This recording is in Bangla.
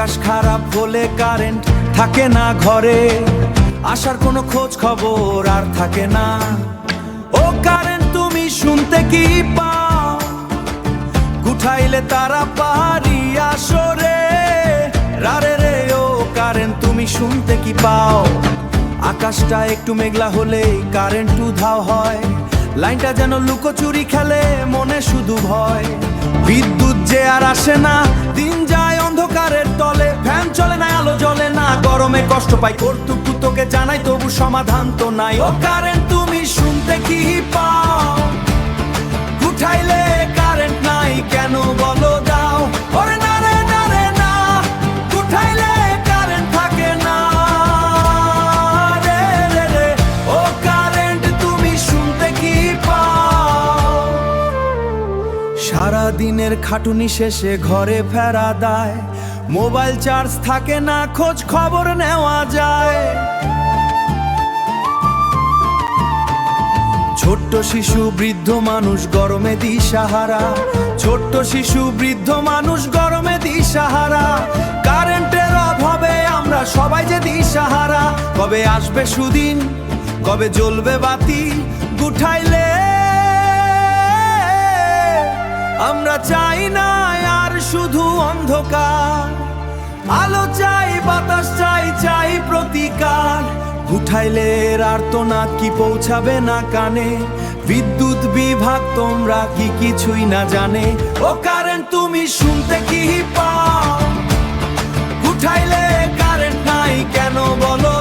আকাশ খারাপ হলে কারেন্ট থাকে না ঘরে, আসার কোনো খোঁজ খবর আর থাকে না। ও কারেন্ট তুমি শুনতে কি পাও, উঠাইলে তারা পারি আসরে। রারে রে ও কারেন্ট তুমি শুনতে কি পাও। আকাশটা একটু মেঘলা হলেই কারেন্ট উধাও হয়, লাইনটা যেন লুকোচুরি খেলে মনে শুধু ভয়। বিদ্যুৎ যে আর আসে না, দিন যায় অন্ধকারের তলে, ফ্যান চলে না আলো জ্বলে না, গরমে কষ্ট পাই কর্তব্য তোকে জানাই তবু সমাধান তো নাই। ও কারেন্ট তুমি শুনতে কি পাও, উঠাইলে কারেন্ট নাই কেন বলো দাও। ওরে না রে না রে না, উঠাইলে কারেন্ট থাকে না রে রে রে। ও কারেন্ট তুমি শুনতে কি পাও। সারা দিনের খাটুনি শেষে ঘরে ফেরা দায়, মোবাইল চার্জ থাকে না খোঁজ খবর নেওয়া যায়। ছোট্ট শিশু বৃদ্ধ মানুষ গরমে দিশাহারা, ছোট্ট শিশু বৃদ্ধ মানুষ গরমে দিশাহারা। কারেন্টের অভাবে আমরা সবাই যে দিশাহারা, কবে আসবে সুদিন, কবে জ্বলবে বাতি গুঠাইলে। আমরা চাই না আর শুধু অন্ধকার, আলো চাই বাতাস চাই, চাই প্রতিকার। উঠাইলে আর তো না কি পৌঁছাবে না কানে, বিদ্যুৎ বিভাগ তোমরা কি কিছুই না জানে। ও কারেন্ট তুমি শুনতে কি পাও, উঠাইলে কারেন্ট নাই কেন বলো